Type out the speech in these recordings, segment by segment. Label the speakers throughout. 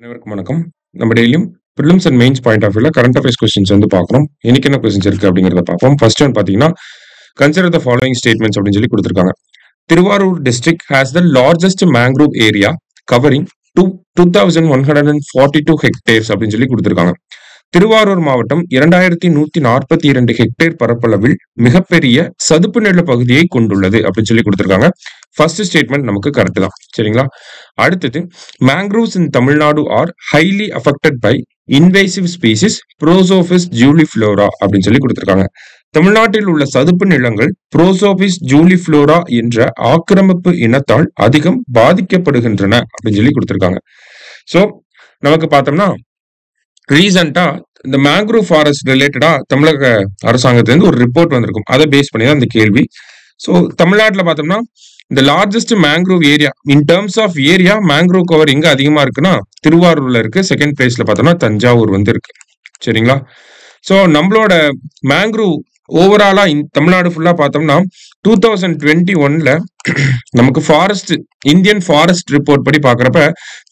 Speaker 1: அனைவருக்கும் வணக்கம். நம்ம டெய்லியும் prelims and mains point of வியூல கரண்ட் அஃபேர்ஸ் கொஸ்டின்ஸ் வந்து பார்க்குறோம். இன்னைக்கு என்ன கொஸ்டின்ஸ் இருக்கு அப்படிங்கிறத பார்ப்போம். ஃபர்ஸ்ட் ஒன் பார்த்தீங்கன்னா கன்சிடர் த ஃபாலோயிங் ஸ்டேட்மெண்ட்ஸ் அப்படின்னு சொல்லி கொடுத்துருக்காங்க. Thiruvarur district has the largest mangrove area covering 2142 hectares அப்படின்னு சொல்லி கொடுத்துருக்காங்க. திருவாரூர் மாவட்டம் 2142 ஹெக்டேர் பரப்பளவில் மிகப்பெரிய சதுப்பு நில பகுதியை கொண்டுள்ளது அப்படின்னு சொல்லி கொடுத்துருக்காங்க. ஃபர்ஸ்ட் ஸ்டேட்மெண்ட் நமக்கு கரெக்ட் தான், சரிங்களா? அடுத்தது, mangroves in Tamil Nadu are highly affected by invasive species Prosopis juliflora அப்படின்னு சொல்லி கொடுத்துருக்காங்க. தமிழ்நாட்டில் உள்ள சதுப்பு நிலங்கள் ப்ரோசோபிஸ் ஜூலிஃப்ளோரா என்ற ஆக்கிரமிப்பு இனத்தால் அதிகம் பாதிக்கப்படுகின்றன அப்படின்னு சொல்லி கொடுத்துருக்காங்க. ஸோ நமக்கு பார்த்தோம்னா ரீசெண்டா இந்த மேங்க்ரூவ் ஃபாரஸ்ட் ரிலேட்டடா தமிழக அரசாங்கத்திலிருந்து ஒரு ரிப்போர்ட் வந்திருக்கும். அதை பேஸ் பண்ணி தான் இந்த கேள்வி. ஸோ தமிழ்நாட்டில் பார்த்தோம்னா இந்த largest mangrove area in terms of area mangrove cover எங்க அதிகமா இருக்குன்னா திருவாரூர்ல இருக்கு. செகண்ட் பிளேஸ்ல பார்த்தோம்னா தஞ்சாவூர் வந்து இருக்கு, சரிங்களா? ஸோ நம்மளோட மேங்க்ரூவ் ஓவராலா தமிழ்நாடு ஃபுல்லா பார்த்தோம்னா 2021 நமக்கு ஃபாரஸ்ட் இந்தியன் ஃபாரஸ்ட் ரிப்போர்ட் படி பாக்குறப்ப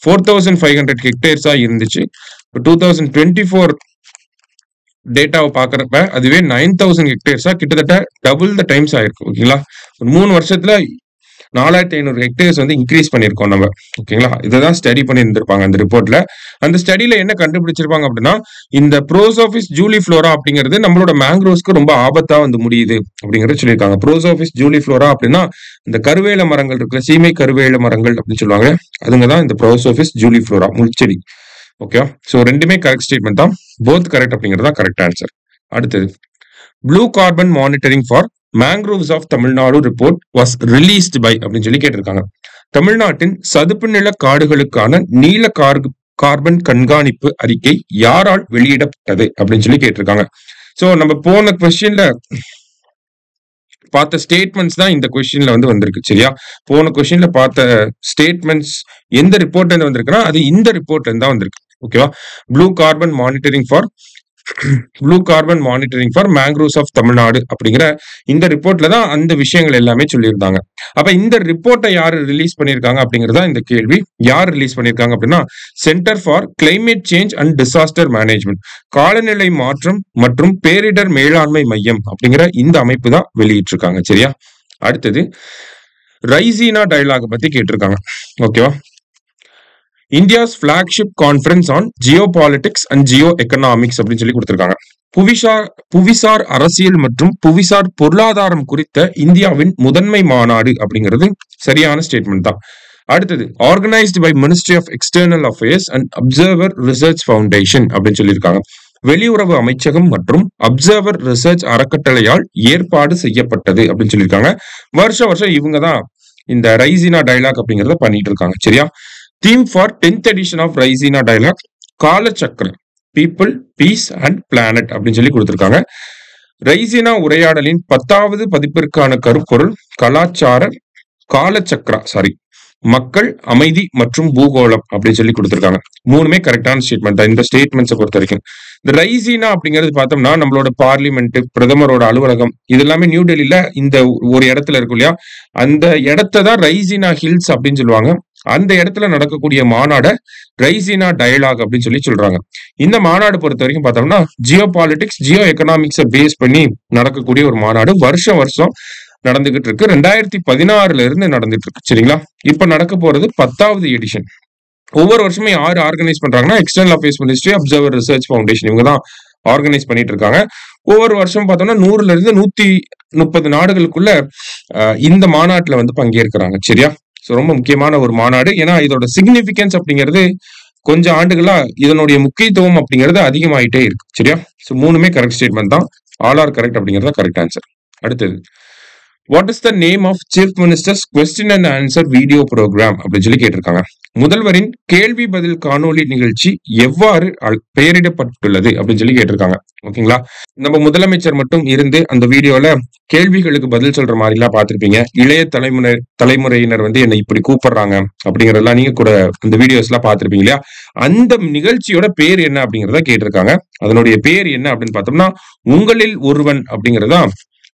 Speaker 1: 4500 ஹெக்டேர்ஸா இருந்துச்சு. 2024 டேட்டாவை பாக்குறப்ப அதுவே 9000 ஹெக்டேர்ஸா கிட்டத்தட்ட டபுள் த டைம்ஸ் ஆயிருக்கு. ஓகேங்களா? ஒரு 3 வருஷத்துல 4500 ஹெக்டேர்ஸ் வந்து இன்க்ரீஸ் பண்ணியிருக்கோம் நம்ம. ஓகேங்களா? இதான் ஸ்டடி பண்ணி இருந்திருப்பாங்க அந்த ரிப்போர்ட்ல. அந்த ஸ்டடியில என்ன கண்டுபிடிச்சிருப்பாங்க அப்படின்னா இந்த ப்ரோசோபிஸ் ஜூலிஃப்ளோரா அப்படிங்கிறது நம்மளோட மேங்க்ரோவ்ஸ்க்கு ரொம்ப ஆபத்தா வந்து முடியுது அப்படிங்கறத சொல்லியிருக்காங்க. ப்ரோசோபிஸ் ஜூலிஃப்ளோரா அப்படின்னா இந்த கருவேல மரங்கள் இருக்குல்ல, சீமை கருவேல மரங்கள் அப்படின்னு சொல்லுவாங்க, அதுங்கதான் இந்த ப்ரோசோபிஸ் ஜூலிஃப்ளோரா முள்செடி. ஓகே, சோ ரெண்டுமே கரெக்ட் ஸ்டேட்மெண்ட் தான், போத் கரெக்ட் அப்படிங்கறதா கரெக்ட் ஆன்சர். அடுத்தது, blue carbon monitoring for mangroves of Tamil Nadu report was released by அப்படின்னு சொல்லி கேட்டிருக்காங்க. தமிழ்நாட்டின் சதுப்பு நில காடுகளுக்கான நீல கார்பன் கண்காணிப்பு அறிக்கை யாரால் வெளியிடப்பட்டது அப்படின்னு சொல்லி கேட்டிருக்காங்க. சோ நம்ம போன கொஸ்டின்ல பார்த்த ஸ்டேட்மெண்ட்ஸ் தான் இந்த கொஸ்டின்ல வந்து வந்திருக்கு, சரியா? போன கொஸ்டின்ல பார்த்த ஸ்டேட்மெண்ட்ஸ் எந்த ரிப்போர்ட்ல இருந்து வந்திருக்குன்னா அது இந்த ரிப்போர்ட்ல இருந்து தான் வந்திருக்கு. ஓகேவா? Blue carbon monitoring for mangroves of Tamil Nadu அப்படிங்கிற இந்த ரிப்போர்ட்ல தான் அந்த விஷயங்கள் எல்லாமே சொல்லியிருந்தாங்க. அப்ப இந்த ரிப்போர்ட்டை யாரு ரிலீஸ் பண்ணியிருக்காங்க அப்படிங்கறதா இந்த கேள்வி. யார் ரிலீஸ் பண்ணியிருக்காங்க அப்படின்னா centre for climate change and disaster management, காலநிலை மாற்றம் மற்றும் பேரிடர் மேலாண்மை மையம் அப்படிங்கிற இந்த அமைப்பு தான் வெளியிட்டிருக்காங்க, சரியா? அடுத்தது, ரைசீனா டயலாக் பத்தி கேட்டிருக்காங்க. ஓகேவா? India's flagship conference on Jio politics and Jio economics அப்படின்னு சொல்லி கொடுத்திருக்காங்க. புவிசார் அரசியல் மற்றும் புவிசார் பொருளாதாரம் குறித்த இந்தியாவின் முதன்மை மாநாடு அப்படிங்கிறது சரியான ஸ்டேட்மெண்ட் தான். அடுத்தது, organised by Ministry of External Affairs and Observer Research Foundation அப்படின்னு சொல்லியிருக்காங்க. வெளியுறவு அமைச்சகம் மற்றும் அப்சர்வர் ரிசர்ச் அறக்கட்டளையால் ஏற்பாடு செய்யப்பட்டது அப்படின்னு சொல்லியிருக்காங்க. வருஷம் இவங்க தான் இந்த ரைசீனா டயலாக் அப்படிங்கறத பண்ணிட்டு இருக்காங்க, சரியா? Theme for 10th edition of Raisina dialogue Kalachakra, people, peace and planet அப்படின்னு சொல்லி கொடுத்திருக்காங்க. ரைசீனா உரையாடலின் 10வது பதிப்பிற்கான கருப்பொருள் மக்கள், அமைதி மற்றும் பூகோளம் அப்படின்னு சொல்லி கொடுத்திருக்காங்க. மூணுமே கரெக்டான ஸ்டேட்மெண்ட் தான் இந்த ஸ்டேட்மெண்ட்ஸை பொறுத்த வரைக்கும். இந்த ரைசீனா அப்படிங்கிறது பார்த்தோம்னா நம்மளோட பார்லிமெண்ட், பிரதமரோட அலுவலகம் இது எல்லாமே நியூ டெல்லியில இந்த ஒரு இடத்துல இருக்கும் இல்லையா, அந்த இடத்தை தான் ரைசீனா ஹில்ஸ் அப்படின்னு சொல்லுவாங்க. அந்த இடத்துல நடக்கக்கூடிய மாநாட ரைசீனா டயலாக் அப்படின்னு சொல்லி சொல்றாங்க. இந்த மாநாடு பொறுத்த வரைக்கும் பார்த்தோம்னா ஜியோ பாலிடிக்ஸ், ஜியோ எக்கனாமிக்ஸை பேஸ் பண்ணி நடக்கக்கூடிய ஒரு மாநாடு. வருஷம் நடந்துகிட்டு இருக்கு. 2016 இருந்து நடந்துட்டு இருக்கு, சரிங்களா? இப்ப நடக்க போறது 10வது எடிஷன். ஒவ்வொரு வருஷமே யாரு ஆர்கனைஸ் பண்றாங்கன்னா external affairs ministry, observer Research foundation இவங்க தான் ஆர்கனைஸ் பண்ணிட்டு இருக்காங்க. ஒவ்வொரு வருஷம் பார்த்தோம்னா 100ல இருந்து 130 நாடுகளுக்குள்ள இந்த மாநாட்டுல வந்து பங்கேற்கிறாங்க, சரியா? ஸோ ரொம்ப முக்கியமான ஒரு மாநாடு. ஏன்னா இதோட சிக்னிபிகன்ஸ் அப்படிங்கிறது கொஞ்சம் ஆண்டுகளா இதனுடைய முக்கியத்துவம் அப்படிங்கிறது அதிகமாயிட்டே இருக்கு, சரியா? ஸோ மூணுமே கரெக்ட் ஸ்டேட்மெண்ட் தான், ஆல் ஆர் கரெக்ட் அப்படிங்கிறத கரெக்ட் ஆன்சர். அடுத்தது, what is the name of chief ministers question and answer video programme அப்படின்னு சொல்லி கேட்டிருக்காங்க. முதல்வரின் கேள்வி பதில் காணொலி நிகழ்ச்சி எவ்வாறு பெயரிடப்பட்டுள்ளது அப்படின்னு சொல்லி கேட்டிருக்காங்க. ஓகேங்களா? நம்ம முதலமைச்சர் மட்டும் இருந்து அந்த வீடியோல கேள்விகளுக்கு பதில் சொல்ற மாதிரி எல்லாம் பார்த்திருப்பீங்க. இளைய தலைமுறையினர் வந்து என்னை இப்படி கூப்பிடுறாங்க அப்படிங்கறதெல்லாம் நீங்க கூட அந்த வீடியோஸ் எல்லாம் பார்த்திருப்பீங்க இல்லையா? அந்த நிகழ்ச்சியோட பேர் என்ன அப்படிங்கறத கேட்டிருக்காங்க. அதனுடைய பேர் என்ன அப்படின்னு பார்த்தோம்னா உங்களில் ஒருவன் அப்படிங்கறதா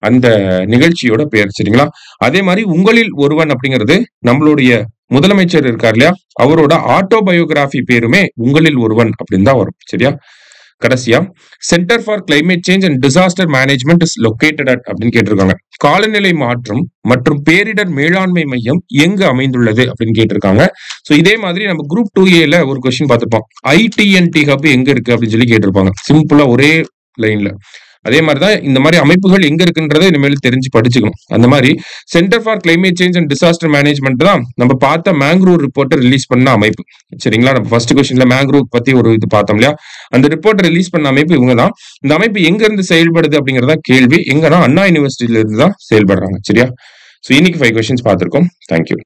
Speaker 1: அந்த நிகழ்ச்சியோட பேர், சரிங்களா? அதே மாதிரி உங்களில் ஒருவன் அப்படிங்கிறது நம்மளுடைய முதலமைச்சர் இருக்கார் இல்லையா, அவரோட ஆட்டோபயோகிராபி பேருமே உங்களில் ஒருவன் அப்படின்னு தான் வரும். சரியா? கடைசியா centre for climate change and disaster management is located at அப்படின்னு கேட்டிருக்காங்க. காலநிலை மாற்றம் மற்றும் பேரிடர் மேலாண்மை மையம் எங்கு அமைந்துள்ளது அப்படின்னு கேட்டிருக்காங்க. சோ இதே மாதிரி நம்ம குரூப் 2A ஒரு கொஸ்டின் பார்த்துப்போம். ITNT ஹப் எங்க இருக்கு அப்படின்னு சொல்லி கேட்டிருப்பாங்க. சிம்பிளா ஒரே லைன்ல. அதே மாதிரிதான் இந்த மாதிரி அமைப்புகள் எங்க இருக்குன்றதை இனிமேல் தெரிஞ்சு படிச்சுக்கணும். அந்த மாதிரி centre for climate change and disaster management தான் நம்ம பார்த்த மேங்க்ரூவ் ரிப்போர்ட்டை ரிலீஸ் பண்ண அமைப்பு. சரிங்களா? நம்ம ஃபர்ஸ்ட் கொஸ்டின்ல மேங்க்ரூவ் பத்தி ஒரு இது பார்த்தோம் இல்லையா, அந்த ரிப்போர்ட்டை ரிலீஸ் பண்ண அமைப்பு இவங்க தான். இந்த அமைப்பு எங்க இருந்து செயல்படுது அப்படிங்கறதா கேள்வி. எங்கன்னா அண்ணா யூனிவர்சிட்டியில இருந்து தான் செயல்படுறாங்க. சரியா? சோ இன்னைக்கு 5 கொஸ்டின்ஸ் பார்த்திருக்கோம். தேங்க்யூ.